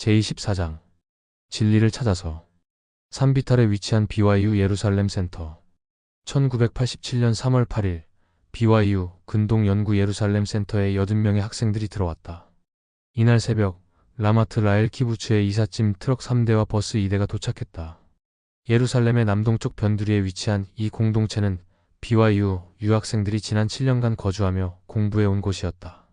제24장 진리를 찾아서 산비탈에 위치한 BYU 예루살렘 센터 1987년 3월 8일 BYU 근동 연구 예루살렘 센터에 80명의 학생들이 들어왔다. 이날 새벽 라마트 라엘 키부츠의 이삿짐 트럭 3대와 버스 2대가 도착했다. 예루살렘의 남동쪽 변두리에 위치한 이 공동체는 BYU 유학생들이 지난 7년간 거주하며 공부해온 곳이었다.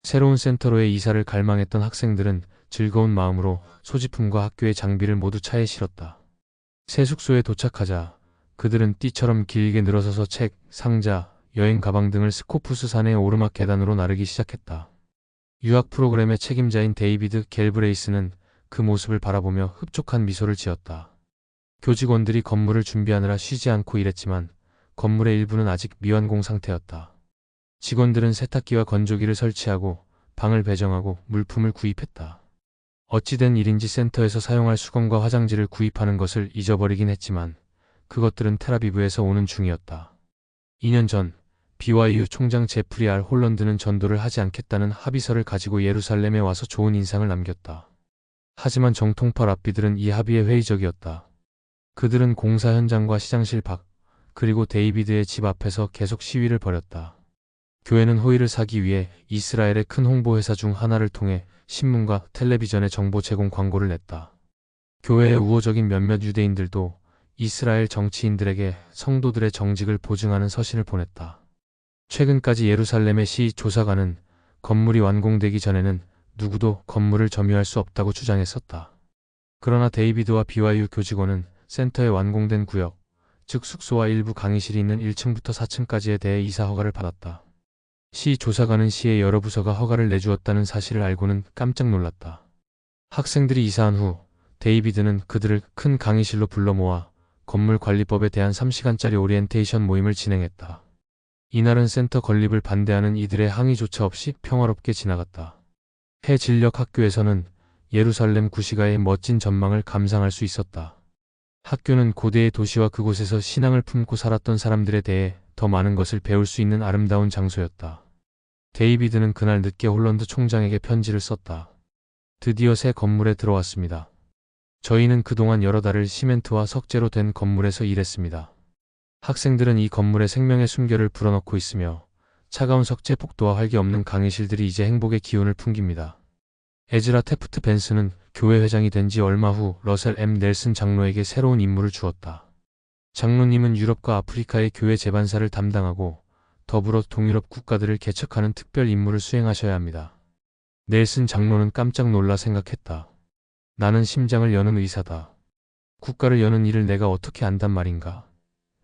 새로운 센터로의 이사를 갈망했던 학생들은 즐거운 마음으로 소지품과 학교의 장비를 모두 차에 실었다. 새 숙소에 도착하자 그들은 띠처럼 길게 늘어서서 책, 상자, 여행 가방 등을 스코푸스 산의 오르막 계단으로 나르기 시작했다. 유학 프로그램의 책임자인 데이비드 갤브레이스는 그 모습을 바라보며 흡족한 미소를 지었다. 교직원들이 건물을 준비하느라 쉬지 않고 일했지만 건물의 일부는 아직 미완공 상태였다. 직원들은 세탁기와 건조기를 설치하고 방을 배정하고 물품을 구입했다. 어찌된 일인지 센터에서 사용할 수건과 화장지를 구입하는 것을 잊어버리긴 했지만 그것들은 텔아비브에서 오는 중이었다. 2년 전 BYU 총장 제프리 R. 홀런드는 전도를 하지 않겠다는 합의서를 가지고 예루살렘에 와서 좋은 인상을 남겼다. 하지만 정통파 랍비들은 이 합의에 회의적이었다. 그들은 공사 현장과 시장실 밖 그리고 데이비드의 집 앞에서 계속 시위를 벌였다. 교회는 호의를 사기 위해 이스라엘의 큰 홍보회사 중 하나를 통해 신문과 텔레비전에 정보 제공 광고를 냈다. 교회의 우호적인 몇몇 유대인들도 이스라엘 정치인들에게 성도들의 정직을 보증하는 서신을 보냈다. 최근까지 예루살렘의 시 조사관은 건물이 완공되기 전에는 누구도 건물을 점유할 수 없다고 주장했었다. 그러나 데이비드와 BYU 교직원은 센터의 완공된 구역, 즉 숙소와 일부 강의실이 있는 1층부터 4층까지에 대해 이사 허가를 받았다. 시 조사관은 시의 여러 부서가 허가를 내주었다는 사실을 알고는 깜짝 놀랐다. 학생들이 이사한 후 데이비드는 그들을 큰 강의실로 불러 모아 건물 관리법에 대한 3시간짜리 오리엔테이션 모임을 진행했다. 이날은 센터 건립을 반대하는 이들의 항의조차 없이 평화롭게 지나갔다. 해진력학교에서는 예루살렘 구시가의 멋진 전망을 감상할 수 있었다. 학교는 고대의 도시와 그곳에서 신앙을 품고 살았던 사람들에 대해 더 많은 것을 배울 수 있는 아름다운 장소였다. 데이비드는 그날 늦게 홀런드 총장에게 편지를 썼다. 드디어 새 건물에 들어왔습니다. 저희는 그동안 여러 달을 시멘트와 석재로 된 건물에서 일했습니다. 학생들은 이 건물의 생명의 숨결을 불어넣고 있으며 차가운 석재 폭도와 활기 없는 강의실들이 이제 행복의 기운을 풍깁니다. 에즈라 테프트 벤스는 교회 회장이 된 지 얼마 후 러셀 M. 넬슨 장로에게 새로운 임무를 주었다. 장로님은 유럽과 아프리카의 교회 재반사를 담당하고 더불어 동유럽 국가들을 개척하는 특별 임무를 수행하셔야 합니다. 넬슨 장로는 깜짝 놀라 생각했다. 나는 심장을 여는 의사다. 국가를 여는 일을 내가 어떻게 안단 말인가.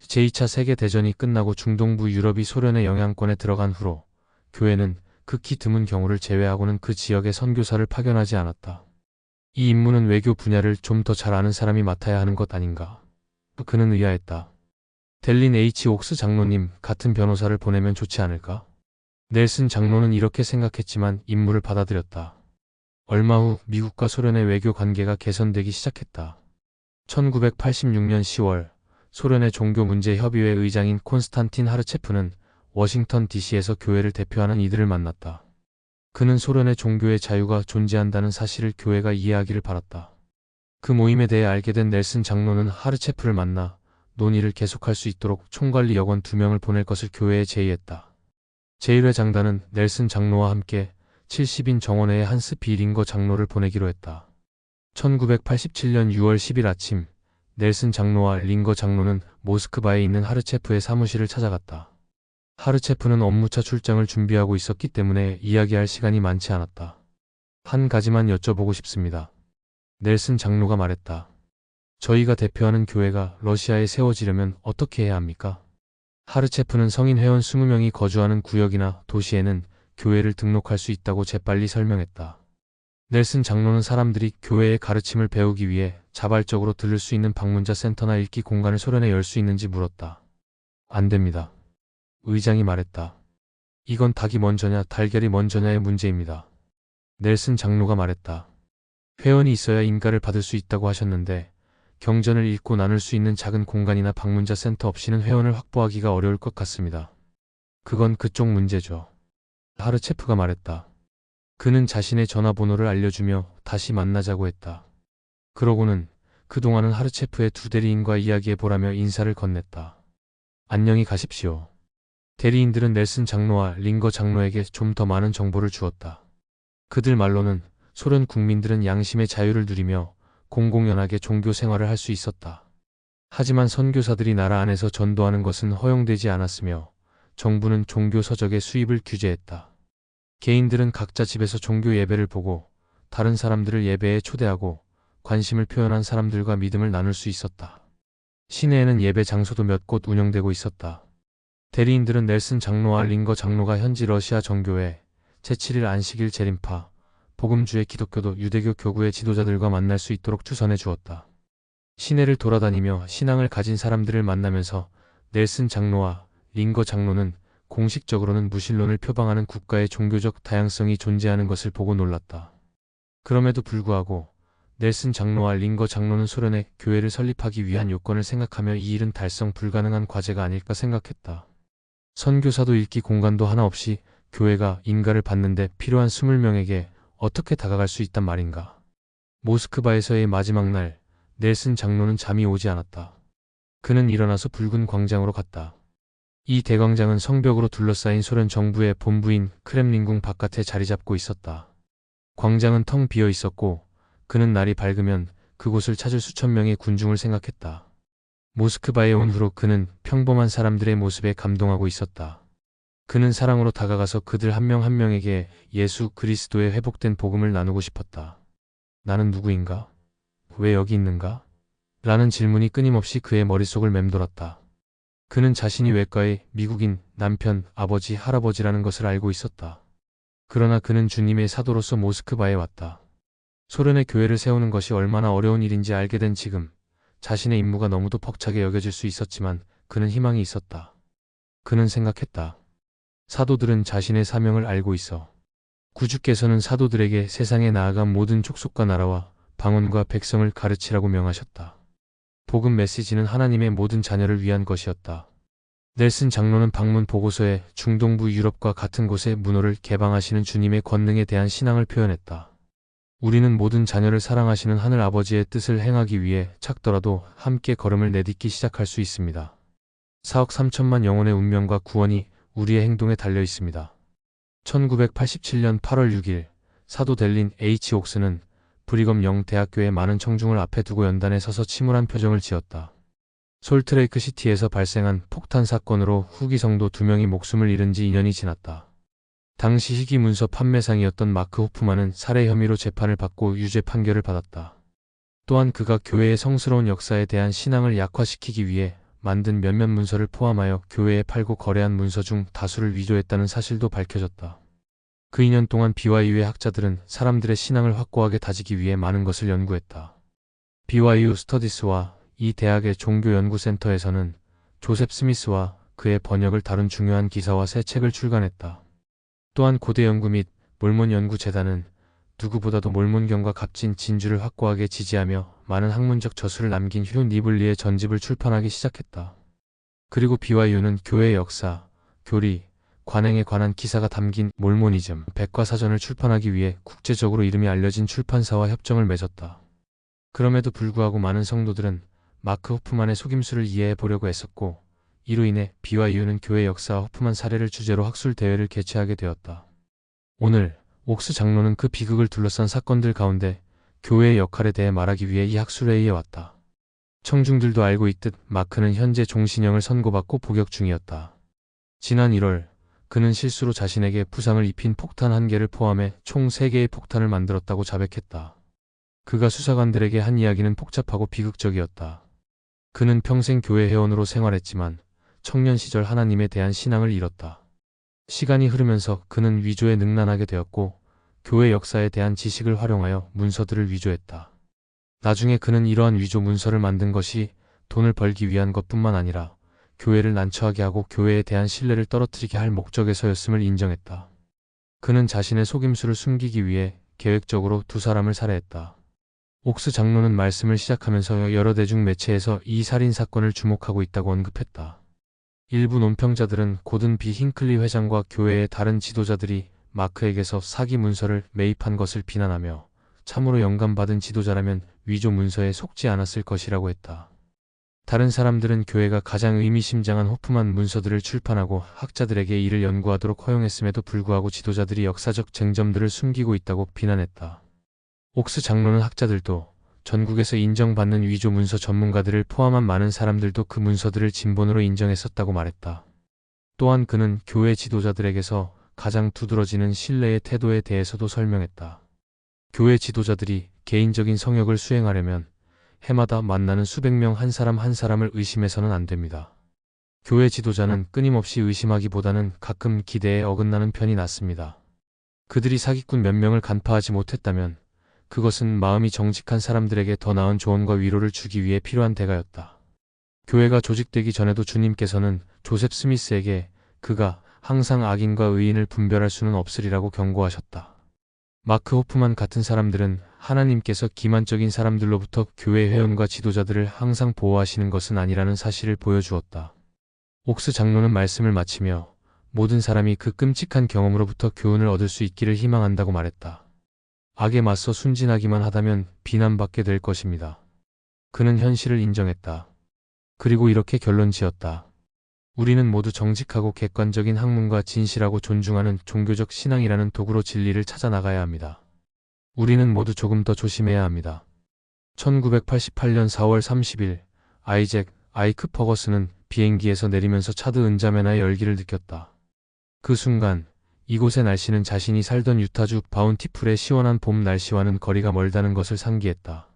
제2차 세계대전이 끝나고 중동부 유럽이 소련의 영향권에 들어간 후로 교회는 극히 드문 경우를 제외하고는 그 지역에 선교사를 파견하지 않았다. 이 임무는 외교 분야를 좀 더 잘 아는 사람이 맡아야 하는 것 아닌가. 그는 의아했다. 델린 H. 옥스 장로님 같은 변호사를 보내면 좋지 않을까? 넬슨 장로는 이렇게 생각했지만 임무를 받아들였다. 얼마 후 미국과 소련의 외교 관계가 개선되기 시작했다. 1986년 10월 소련의 종교문제협의회 의장인 콘스탄틴 하르체프는 워싱턴 DC에서 교회를 대표하는 이들을 만났다. 그는 소련의 종교의 자유가 존재한다는 사실을 교회가 이해하기를 바랐다. 그 모임에 대해 알게 된 넬슨 장로는 하르체프를 만나 논의를 계속할 수 있도록 총관리 여권 2명을 보낼 것을 교회에 제의했다. 제1회 장단은 넬슨 장로와 함께 70인 정원회의 한스 비 링거 장로를 보내기로 했다. 1987년 6월 10일 아침 넬슨 장로와 링거 장로는 모스크바에 있는 하르체프의 사무실을 찾아갔다. 하르체프는 업무차 출장을 준비하고 있었기 때문에 이야기할 시간이 많지 않았다. 한 가지만 여쭤보고 싶습니다. 넬슨 장로가 말했다. 저희가 대표하는 교회가 러시아에 세워지려면 어떻게 해야 합니까? 하르체프는 성인 회원 20명이 거주하는 구역이나 도시에는 교회를 등록할 수 있다고 재빨리 설명했다. 넬슨 장로는 사람들이 교회의 가르침을 배우기 위해 자발적으로 들를 수 있는 방문자 센터나 읽기 공간을 소련에 열 수 있는지 물었다. 안 됩니다. 의장이 말했다. 이건 닭이 먼저냐 달걀이 먼저냐의 문제입니다. 넬슨 장로가 말했다. 회원이 있어야 인가를 받을 수 있다고 하셨는데 경전을 읽고 나눌 수 있는 작은 공간이나 방문자 센터 없이는 회원을 확보하기가 어려울 것 같습니다. 그건 그쪽 문제죠. 하르체프가 말했다. 그는 자신의 전화번호를 알려주며 다시 만나자고 했다. 그러고는 그동안은 하르체프의 두 대리인과 이야기해보라며 인사를 건넸다. 안녕히 가십시오. 대리인들은 넬슨 장로와 링거 장로에게 좀 더 많은 정보를 주었다. 그들 말로는 소련 국민들은 양심의 자유를 누리며 공공연하게 종교 생활을 할 수 있었다. 하지만 선교사들이 나라 안에서 전도하는 것은 허용되지 않았으며 정부는 종교 서적의 수입을 규제했다. 개인들은 각자 집에서 종교 예배를 보고 다른 사람들을 예배에 초대하고 관심을 표현한 사람들과 믿음을 나눌 수 있었다. 시내에는 예배 장소도 몇 곳 운영되고 있었다. 대리인들은 넬슨 장로와 링거 장로가 현지 러시아 정교회, 제7일 안식일 재림파, 복음주의 기독교도 유대교 교구의 지도자들과 만날 수 있도록 추선해 주었다. 시내를 돌아다니며 신앙을 가진 사람들을 만나면서 넬슨 장로와 링거 장로는 공식적으로는 무신론을 표방하는 국가의 종교적 다양성이 존재하는 것을 보고 놀랐다. 그럼에도 불구하고 넬슨 장로와 링거 장로는 소련의 교회를 설립하기 위한 요건을 생각하며 이 일은 달성 불가능한 과제가 아닐까 생각했다. 선교사도 읽기 공간도 하나 없이 교회가 인가를 받는데 필요한 20명에게 어떻게 다가갈 수 있단 말인가. 모스크바에서의 마지막 날 넬슨 장로는 잠이 오지 않았다. 그는 일어나서 붉은 광장으로 갔다. 이 대광장은 성벽으로 둘러싸인 소련 정부의 본부인 크렘린궁 바깥에 자리 잡고 있었다. 광장은 텅 비어 있었고 그는 날이 밝으면 그곳을 찾을 수천 명의 군중을 생각했다. 모스크바에 온 후로 그는 평범한 사람들의 모습에 감동하고 있었다. 그는 사랑으로 다가가서 그들 한 명 한 명에게 예수 그리스도의 회복된 복음을 나누고 싶었다. 나는 누구인가? 왜 여기 있는가? 라는 질문이 끊임없이 그의 머릿속을 맴돌았다. 그는 자신이 외과의 미국인 남편, 아버지, 할아버지라는 것을 알고 있었다. 그러나 그는 주님의 사도로서 모스크바에 왔다. 소련의 교회를 세우는 것이 얼마나 어려운 일인지 알게 된 지금, 자신의 임무가 너무도 벅차게 여겨질 수 있었지만 그는 희망이 있었다. 그는 생각했다. 사도들은 자신의 사명을 알고 있어. 구주께서는 사도들에게 세상에 나아간 모든 족속과 나라와 방언과 백성을 가르치라고 명하셨다. 복음 메시지는 하나님의 모든 자녀를 위한 것이었다. 넬슨 장로는 방문 보고서에 중동부 유럽과 같은 곳의 문호를 개방하시는 주님의 권능에 대한 신앙을 표현했다. 우리는 모든 자녀를 사랑하시는 하늘 아버지의 뜻을 행하기 위해 작더라도 함께 걸음을 내딛기 시작할 수 있습니다. 4억 3천만 영혼의 운명과 구원이 우리의 행동에 달려 있습니다. 1987년 8월 6일 사도 델린 H. 옥스는 브리검 영 대학교의 많은 청중을 앞에 두고 연단에 서서 침울한 표정을 지었다. 솔트레이크 시티에서 발생한 폭탄 사건으로 후기 성도 2명이 목숨을 잃은 지 2년이 지났다. 당시 희귀 문서 판매상이었던 마크 호프만은 살해 혐의로 재판을 받고 유죄 판결을 받았다. 또한 그가 교회의 성스러운 역사에 대한 신앙을 약화시키기 위해 만든 몇몇 문서를 포함하여 교회에 팔고 거래한 문서 중 다수를 위조했다는 사실도 밝혀졌다. 그 2년 동안 BYU의 학자들은 사람들의 신앙을 확고하게 다지기 위해 많은 것을 연구했다. BYU 스터디스와 이 대학의 종교연구센터에서는 조셉 스미스와 그의 번역을 다룬 중요한 기사와 새 책을 출간했다. 또한 고대 연구 및 몰몬 연구재단은 누구보다도 몰몬경과 값진 진주를 확고하게 지지하며 많은 학문적 저술을 남긴 휴 니블리의 전집을 출판하기 시작했다. 그리고 BYU는 교회의 역사, 교리, 관행에 관한 기사가 담긴 몰모니즘 백과사전을 출판하기 위해 국제적으로 이름이 알려진 출판사와 협정을 맺었다. 그럼에도 불구하고 많은 성도들은 마크 호프만의 속임수를 이해해 보려고 애썼고 이로 인해 BYU는 교회 역사와 호프만 사례를 주제로 학술 대회를 개최하게 되었다. 오늘 옥스 장로는 그 비극을 둘러싼 사건들 가운데 교회의 역할에 대해 말하기 위해 이 학술회의에 왔다. 청중들도 알고 있듯 마크는 현재 종신형을 선고받고 복역 중이었다. 지난 1월 그는 실수로 자신에게 부상을 입힌 폭탄 1개를 포함해 총 3개의 폭탄을 만들었다고 자백했다. 그가 수사관들에게 한 이야기는 복잡하고 비극적이었다. 그는 평생 교회 회원으로 생활했지만 청년 시절 하나님에 대한 신앙을 잃었다. 시간이 흐르면서 그는 위조에 능란하게 되었고 교회 역사에 대한 지식을 활용하여 문서들을 위조했다. 나중에 그는 이러한 위조 문서를 만든 것이 돈을 벌기 위한 것뿐만 아니라 교회를 난처하게 하고 교회에 대한 신뢰를 떨어뜨리게 할 목적에서였음을 인정했다. 그는 자신의 속임수를 숨기기 위해 계획적으로 2사람을 살해했다. 옥스 장로는 말씀을 시작하면서 여러 대중 매체에서 이 살인 사건을 주목하고 있다고 언급했다. 일부 논평자들은 고든 비 힌클리 회장과 교회의 다른 지도자들이 마크에게서 사기 문서를 매입한 것을 비난하며 참으로 영감받은 지도자라면 위조 문서에 속지 않았을 것이라고 했다. 다른 사람들은 교회가 가장 의미심장한 호프만 문서들을 출판하고 학자들에게 이를 연구하도록 허용했음에도 불구하고 지도자들이 역사적 쟁점들을 숨기고 있다고 비난했다. 옥스 장로는 학자들도 전국에서 인정받는 위조 문서 전문가들을 포함한 많은 사람들도 그 문서들을 진본으로 인정했었다고 말했다. 또한 그는 교회 지도자들에게서 가장 두드러지는 신뢰의 태도에 대해서도 설명했다. 교회 지도자들이 개인적인 성역을 수행하려면 해마다 만나는 수백 명 한 사람 한 사람을 의심해서는 안 됩니다. 교회 지도자는 끊임없이 의심하기보다는 가끔 기대에 어긋나는 편이 낫습니다. 그들이 사기꾼 몇 명을 간파하지 못했다면 그것은 마음이 정직한 사람들에게 더 나은 조언과 위로를 주기 위해 필요한 대가였다. 교회가 조직되기 전에도 주님께서는 조셉 스미스에게 그가 항상 악인과 의인을 분별할 수는 없으리라고 경고하셨다. 마크 호프만 같은 사람들은 하나님께서 기만적인 사람들로부터 교회 회원과 지도자들을 항상 보호하시는 것은 아니라는 사실을 보여주었다. 옥스 장로는 말씀을 마치며 모든 사람이 그 끔찍한 경험으로부터 교훈을 얻을 수 있기를 희망한다고 말했다. 악에 맞서 순진하기만 하다면 비난받게 될 것입니다. 그는 현실을 인정했다. 그리고 이렇게 결론 지었다. 우리는 모두 정직하고 객관적인 학문과 진실하고 존중하는 종교적 신앙이라는 도구로 진리를 찾아 나가야 합니다. 우리는 모두 조금 더 조심해야 합니다. 1988년 4월 30일 아이잭 아이크 퍼거슨은 비행기에서 내리면서 차드 은자매나의 열기를 느꼈다. 그 순간 이곳의 날씨는 자신이 살던 유타주 바운티풀의 시원한 봄 날씨와는 거리가 멀다는 것을 상기했다.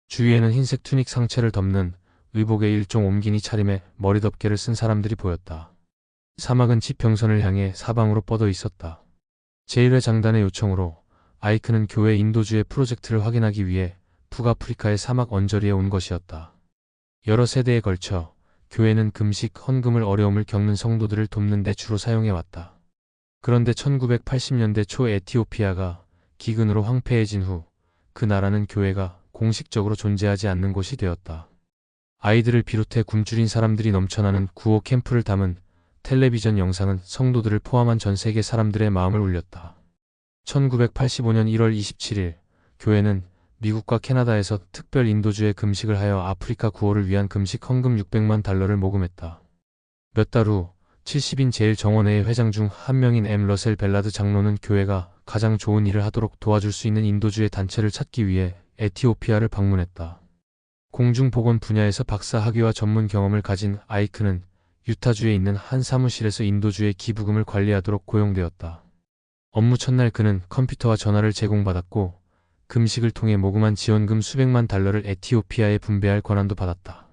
주위에는 흰색 투닉 상체를 덮는 의복의 일종 옴기니 차림에 머리덮개를 쓴 사람들이 보였다. 사막은 지평선을 향해 사방으로 뻗어 있었다. 제1회 장단의 요청으로 아이크는 교회 인도주의 프로젝트를 확인하기 위해 북아프리카의 사막 언저리에 온 것이었다. 여러 세대에 걸쳐 교회는 금식, 헌금을 어려움을 겪는 성도들을 돕는 데 주로 사용해왔다. 그런데 1980년대 초 에티오피아가 기근으로 황폐해진 후 그 나라는 교회가 공식적으로 존재하지 않는 곳이 되었다. 아이들을 비롯해 굶주린 사람들이 넘쳐나는 구호 캠프를 담은 텔레비전 영상은 성도들을 포함한 전 세계 사람들의 마음을 울렸다. 1985년 1월 27일 교회는 미국과 캐나다에서 특별 인도주의 금식을 하여 아프리카 구호를 위한 금식 헌금 600만 달러를 모금했다. 몇 달 후 70인 제1정원회의 회장 중 한 명인 M. 러셀 벨라드 장로는 교회가 가장 좋은 일을 하도록 도와줄 수 있는 인도주의 단체를 찾기 위해 에티오피아를 방문했다. 공중보건 분야에서 박사 학위와 전문 경험을 가진 아이크는 유타주에 있는 한 사무실에서 인도주의 기부금을 관리하도록 고용되었다. 업무 첫날 그는 컴퓨터와 전화를 제공받았고 금식을 통해 모금한 지원금 수백만 달러를 에티오피아에 분배할 권한도 받았다.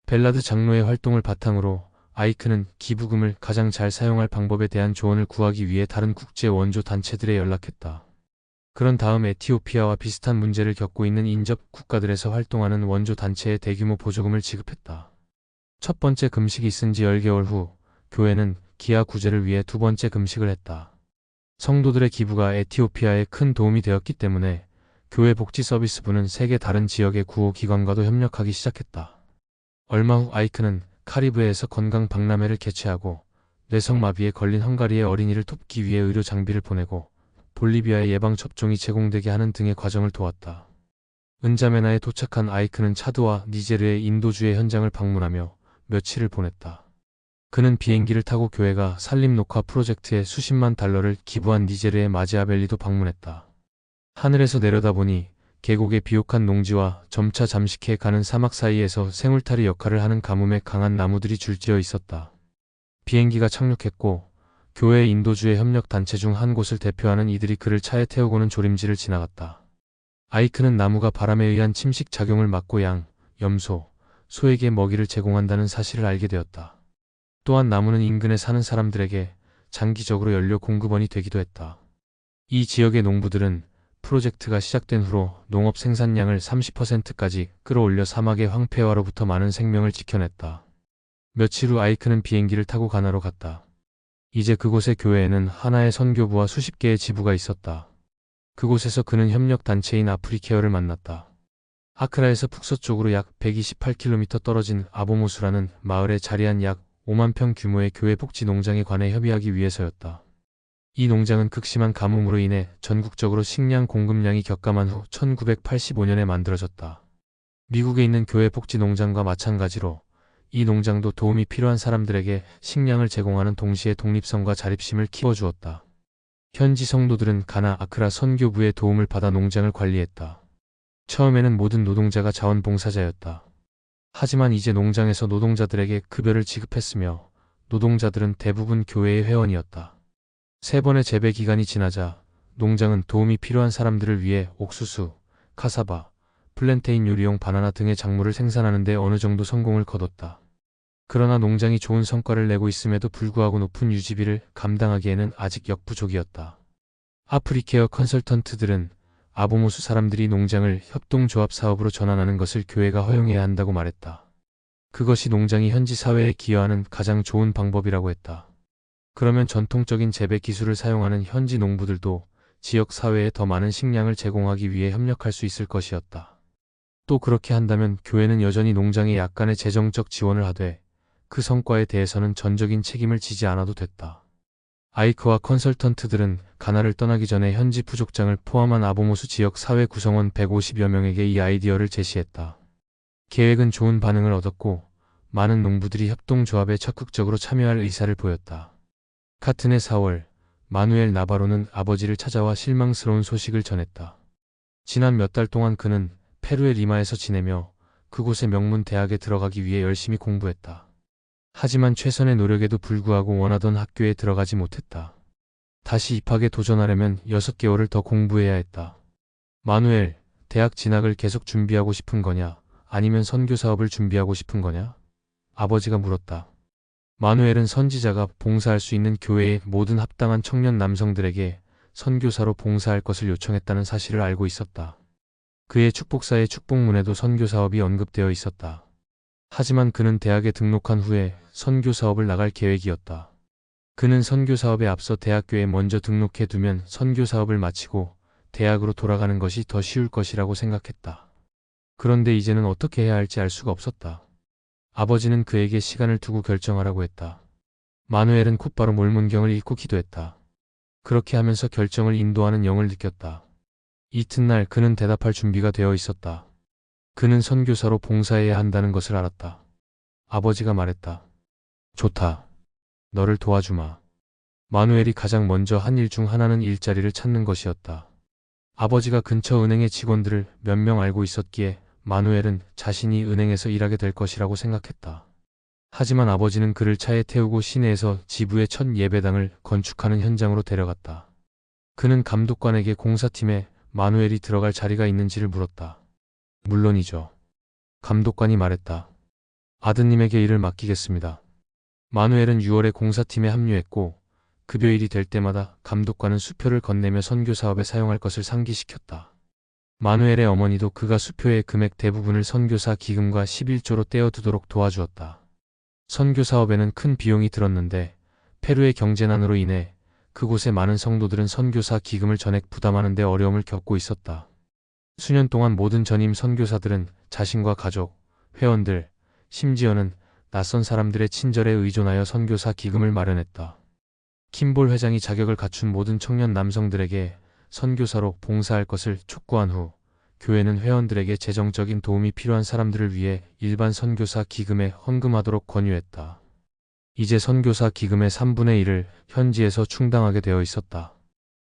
벨라드 장로의 활동을 바탕으로 아이크는 기부금을 가장 잘 사용할 방법에 대한 조언을 구하기 위해 다른 국제 원조 단체들에 연락했다. 그런 다음 에티오피아와 비슷한 문제를 겪고 있는 인접 국가들에서 활동하는 원조 단체에 대규모 보조금을 지급했다. 첫 번째 금식이 있은 지 10개월 후 교회는 기아 구제를 위해 두 번째 금식을 했다. 성도들의 기부가 에티오피아에 큰 도움이 되었기 때문에 교회 복지 서비스부는 세계 다른 지역의 구호기관과도 협력하기 시작했다. 얼마 후 아이크는 카리브해에서 건강 박람회를 개최하고 뇌성마비에 걸린 헝가리의 어린이를 돕기 위해 의료 장비를 보내고 볼리비아의 예방접종이 제공되게 하는 등의 과정을 도왔다. 은자메나에 도착한 아이크는 차드와 니제르의 인도주의 현장을 방문하며 며칠을 보냈다. 그는 비행기를 타고 교회가 산림녹화 프로젝트에 수십만 달러를 기부한 니제르의 마지아벨리도 방문했다. 하늘에서 내려다보니 계곡의 비옥한 농지와 점차 잠식해 가는 사막 사이에서 생울타리 역할을 하는 가뭄에 강한 나무들이 줄지어 있었다. 비행기가 착륙했고 교회 인도주의 협력단체 중 한 곳을 대표하는 이들이 그를 차에 태우고는 조림지를 지나갔다. 아이크는 나무가 바람에 의한 침식 작용을 막고 양, 염소, 소에게 먹이를 제공한다는 사실을 알게 되었다. 또한 나무는 인근에 사는 사람들에게 장기적으로 연료 공급원이 되기도 했다. 이 지역의 농부들은 프로젝트가 시작된 후로 농업 생산량을 30%까지 끌어올려 사막의 황폐화로부터 많은 생명을 지켜냈다. 며칠 후 아이크는 비행기를 타고 가나로 갔다. 이제 그곳의 교회에는 하나의 선교부와 수십 개의 지부가 있었다. 그곳에서 그는 협력단체인 아프리케어를 만났다. 아크라에서 북서쪽으로 약 128km 떨어진 아보모수라는 마을에 자리한 약 5만 평 규모의 교회 복지 농장에 관해 협의하기 위해서였다. 이 농장은 극심한 가뭄으로 인해 전국적으로 식량 공급량이 격감한 후 1985년에 만들어졌다. 미국에 있는 교회 복지 농장과 마찬가지로 이 농장도 도움이 필요한 사람들에게 식량을 제공하는 동시에 독립성과 자립심을 키워주었다. 현지 성도들은 가나 아크라 선교부의 도움을 받아 농장을 관리했다. 처음에는 모든 노동자가 자원봉사자였다. 하지만 이제 농장에서 노동자들에게 급여를 지급했으며 노동자들은 대부분 교회의 회원이었다. 3번의 재배 기간이 지나자 농장은 도움이 필요한 사람들을 위해 옥수수, 카사바, 플랜테인 요리용 바나나 등의 작물을 생산하는 데 어느 정도 성공을 거뒀다. 그러나 농장이 좋은 성과를 내고 있음에도 불구하고 높은 유지비를 감당하기에는 아직 역부족이었다. 아프리케어 컨설턴트들은 아보모스 사람들이 농장을 협동조합 사업으로 전환하는 것을 교회가 허용해야 한다고 말했다. 그것이 농장이 현지 사회에 기여하는 가장 좋은 방법이라고 했다. 그러면 전통적인 재배 기술을 사용하는 현지 농부들도 지역 사회에 더 많은 식량을 제공하기 위해 협력할 수 있을 것이었다. 또 그렇게 한다면 교회는 여전히 농장에 약간의 재정적 지원을 하되 그 성과에 대해서는 전적인 책임을 지지 않아도 됐다. 아이크와 컨설턴트들은 가나를 떠나기 전에 현지 부족장을 포함한 아보모스 지역 사회 구성원 150여 명에게 이 아이디어를 제시했다. 계획은 좋은 반응을 얻었고 많은 농부들이 협동조합에 적극적으로 참여할 의사를 보였다. 같은 해 4월, 마누엘 나바로는 아버지를 찾아와 실망스러운 소식을 전했다. 지난 몇 달 동안 그는 페루의 리마에서 지내며 그곳의 명문 대학에 들어가기 위해 열심히 공부했다. 하지만 최선의 노력에도 불구하고 원하던 학교에 들어가지 못했다. 다시 입학에 도전하려면 6개월을 더 공부해야 했다. 마누엘, 대학 진학을 계속 준비하고 싶은 거냐? 아니면 선교 사업을 준비하고 싶은 거냐? 아버지가 물었다. 마누엘은 선지자가 봉사할 수 있는 교회의 모든 합당한 청년 남성들에게 선교사로 봉사할 것을 요청했다는 사실을 알고 있었다. 그의 축복사의 축복문에도 선교 사업이 언급되어 있었다. 하지만 그는 대학에 등록한 후에 선교 사업을 나갈 계획이었다. 그는 선교 사업에 앞서 대학교에 먼저 등록해 두면 선교 사업을 마치고 대학으로 돌아가는 것이 더 쉬울 것이라고 생각했다. 그런데 이제는 어떻게 해야 할지 알 수가 없었다. 아버지는 그에게 시간을 두고 결정하라고 했다. 마누엘은 곧바로 몰문경을 읽고 기도했다. 그렇게 하면서 결정을 인도하는 영을 느꼈다. 이튿날 그는 대답할 준비가 되어 있었다. 그는 선교사로 봉사해야 한다는 것을 알았다. 아버지가 말했다. 좋다. 너를 도와주마. 마누엘이 가장 먼저 한 일 중 하나는 일자리를 찾는 것이었다. 아버지가 근처 은행의 직원들을 몇 명 알고 있었기에 마누엘은 자신이 은행에서 일하게 될 것이라고 생각했다. 하지만 아버지는 그를 차에 태우고 시내에서 지부의 첫 예배당을 건축하는 현장으로 데려갔다. 그는 감독관에게 공사팀에 마누엘이 들어갈 자리가 있는지를 물었다. 물론이죠. 감독관이 말했다. 아드님에게 일을 맡기겠습니다. 마누엘은 6월에 공사팀에 합류했고 급여일이 될 때마다 감독관은 수표를 건네며 선교사업에 사용할 것을 상기시켰다. 마누엘의 어머니도 그가 수표의 금액 대부분을 선교사 기금과 11조로 떼어두도록 도와주었다. 선교사업에는 큰 비용이 들었는데 페루의 경제난으로 인해 그곳의 많은 성도들은 선교사 기금을 전액 부담하는 데 어려움을 겪고 있었다. 수년 동안 모든 전임 선교사들은 자신과 가족, 회원들, 심지어는 낯선 사람들의 친절에 의존하여 선교사 기금을 마련했다. 킴볼 회장이 자격을 갖춘 모든 청년 남성들에게 선교사로 봉사할 것을 촉구한 후 교회는 회원들에게 재정적인 도움이 필요한 사람들을 위해 일반 선교사 기금에 헌금하도록 권유했다. 이제 선교사 기금의 3분의 1을 현지에서 충당하게 되어 있었다.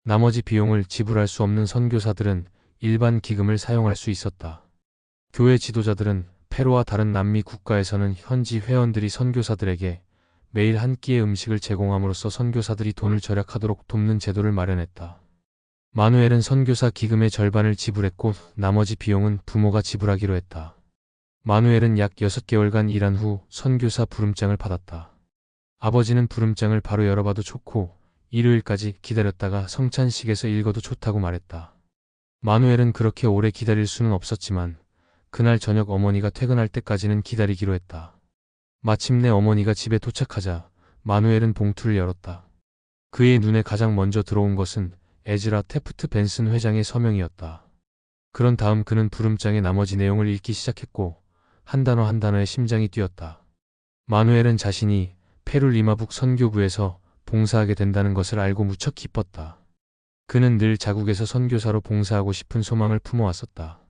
나머지 비용을 지불할 수 없는 선교사들은 일반 기금을 사용할 수 있었다. 교회 지도자들은 페루와 다른 남미 국가에서는 현지 회원들이 선교사들에게 매일 한 끼의 음식을 제공함으로써 선교사들이 돈을 절약하도록 돕는 제도를 마련했다. 마누엘은 선교사 기금의 절반을 지불했고 나머지 비용은 부모가 지불하기로 했다. 마누엘은 약 6개월간 일한 후 선교사 부름장을 받았다. 아버지는 부름장을 바로 열어봐도 좋고 일요일까지 기다렸다가 성찬식에서 읽어도 좋다고 말했다. 마누엘은 그렇게 오래 기다릴 수는 없었지만 그날 저녁 어머니가 퇴근할 때까지는 기다리기로 했다. 마침내 어머니가 집에 도착하자 마누엘은 봉투를 열었다. 그의 눈에 가장 먼저 들어온 것은 에즈라 테프트 벤슨 회장의 서명이었다. 그런 다음 그는 부름장의 나머지 내용을 읽기 시작했고 한 단어 한 단어에 심장이 뛰었다. 마누엘은 자신이 페루 리마 북 선교부에서 봉사하게 된다는 것을 알고 무척 기뻤다. 그는 늘 자국에서 선교사로 봉사하고 싶은 소망을 품어왔었다.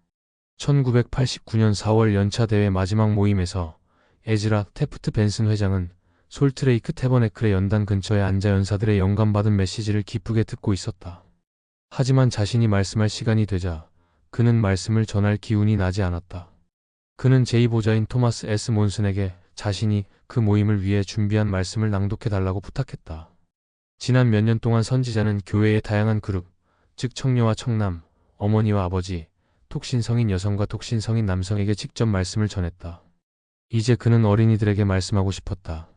1989년 4월 연차 대회 마지막 모임에서 에즈라 테프트 벤슨 회장은 솔트레이크 태버네클의 연단 근처에 앉아 연사들의 영감받은 메시지를 기쁘게 듣고 있었다. 하지만 자신이 말씀할 시간이 되자 그는 말씀을 전할 기운이 나지 않았다. 그는 제2보좌인 토마스 S. 몬슨에게 자신이 그 모임을 위해 준비한 말씀을 낭독해달라고 부탁했다. 지난 몇 년 동안 선지자는 교회의 다양한 그룹, 즉 청녀와 청남, 어머니와 아버지, 톡신성인 여성과 톡신성인 남성에게 직접 말씀을 전했다. 이제 그는 어린이들에게 말씀하고 싶었다.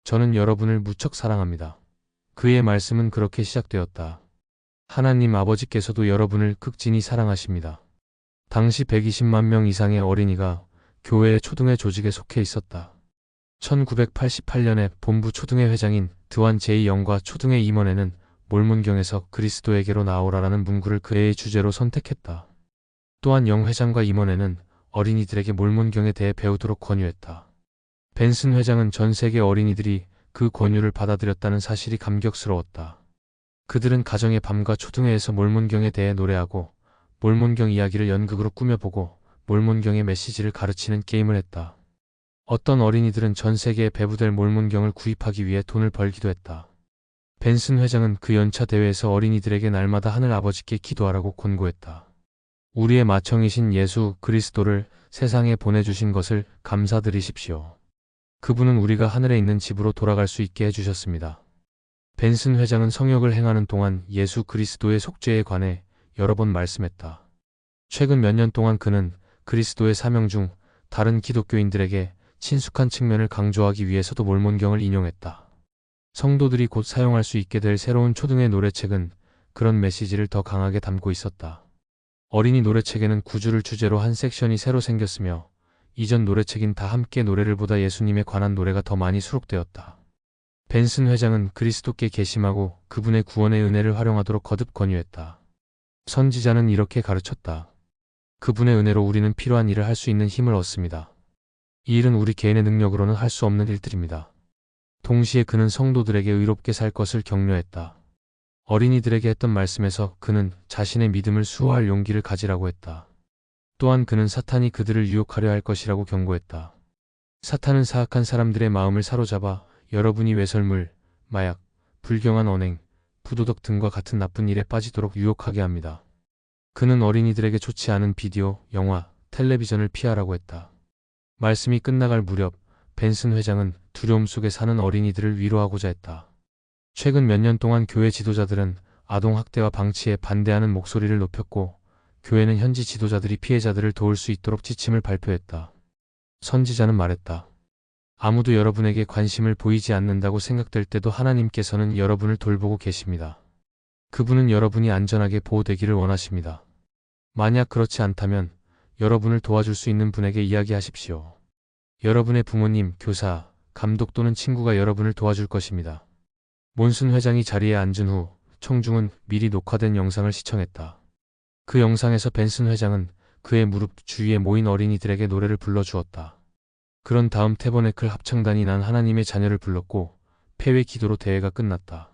저는 여러분을 무척 사랑합니다. 그의 말씀은 그렇게 시작되었다. 하나님 아버지께서도 여러분을 극진히 사랑하십니다. 당시 120만 명 이상의 어린이가 교회의 초등회 조직에 속해 있었다. 1988년에 본부 초등회 회장인 드완 제이 영과 초등회 임원회는 몰몬경에서 그리스도에게로 나오라라는 문구를 그의 주제로 선택했다. 또한 영 회장과 임원회는 어린이들에게 몰몬경에 대해 배우도록 권유했다. 벤슨 회장은 전 세계 어린이들이 그 권유를 받아들였다는 사실이 감격스러웠다. 그들은 가정의 밤과 초등회에서 몰몬경에 대해 노래하고 몰몬경 이야기를 연극으로 꾸며보고 몰몬경의 메시지를 가르치는 게임을 했다. 어떤 어린이들은 전 세계에 배부될 몰몬경을 구입하기 위해 돈을 벌기도 했다. 벤슨 회장은 그 연차 대회에서 어린이들에게 날마다 하늘 아버지께 기도하라고 권고했다. 우리의 마청이신 예수 그리스도를 세상에 보내주신 것을 감사드리십시오. 그분은 우리가 하늘에 있는 집으로 돌아갈 수 있게 해주셨습니다. 벤슨 회장은 성역을 행하는 동안 예수 그리스도의 속죄에 관해 여러 번 말씀했다. 최근 몇 년 동안 그는 그리스도의 사명 중 다른 기독교인들에게 친숙한 측면을 강조하기 위해서도 몰몬경을 인용했다. 성도들이 곧 사용할 수 있게 될 새로운 초등회 노래책은 그런 메시지를 더 강하게 담고 있었다. 어린이 노래책에는 구주를 주제로 한 섹션이 새로 생겼으며 이전 노래책인 다 함께 노래를 보다 예수님에 관한 노래가 더 많이 수록되었다. 벤슨 회장은 그리스도께 계심하고 그분의 구원의 은혜를 활용하도록 거듭 권유했다. 선지자는 이렇게 가르쳤다. 그분의 은혜로 우리는 필요한 일을 할 수 있는 힘을 얻습니다. 이 일은 우리 개인의 능력으로는 할 수 없는 일들입니다. 동시에 그는 성도들에게 의롭게 살 것을 격려했다. 어린이들에게 했던 말씀에서 그는 자신의 믿음을 수호할 용기를 가지라고 했다. 또한 그는 사탄이 그들을 유혹하려 할 것이라고 경고했다. 사탄은 사악한 사람들의 마음을 사로잡아 여러분이 외설물, 마약, 불경한 언행, 부도덕 등과 같은 나쁜 일에 빠지도록 유혹하게 합니다. 그는 어린이들에게 좋지 않은 비디오, 영화, 텔레비전을 피하라고 했다. 말씀이 끝나갈 무렵 벤슨 회장은 두려움 속에 사는 어린이들을 위로하고자 했다. 최근 몇 년 동안 교회 지도자들은 아동학대와 방치에 반대하는 목소리를 높였고 교회는 현지 지도자들이 피해자들을 도울 수 있도록 지침을 발표했다. 선지자는 말했다. 아무도 여러분에게 관심을 보이지 않는다고 생각될 때도 하나님께서는 여러분을 돌보고 계십니다. 그분은 여러분이 안전하게 보호되기를 원하십니다. 만약 그렇지 않다면 여러분을 도와줄 수 있는 분에게 이야기하십시오. 여러분의 부모님, 교사, 감독 또는 친구가 여러분을 도와줄 것입니다. 몬슨 회장이 자리에 앉은 후 청중은 미리 녹화된 영상을 시청했다. 그 영상에서 벤슨 회장은 그의 무릎 주위에 모인 어린이들에게 노래를 불러주었다. 그런 다음 태버네클 합창단이 난 하나님의 자녀를 불렀고 폐회 기도로 대회가 끝났다.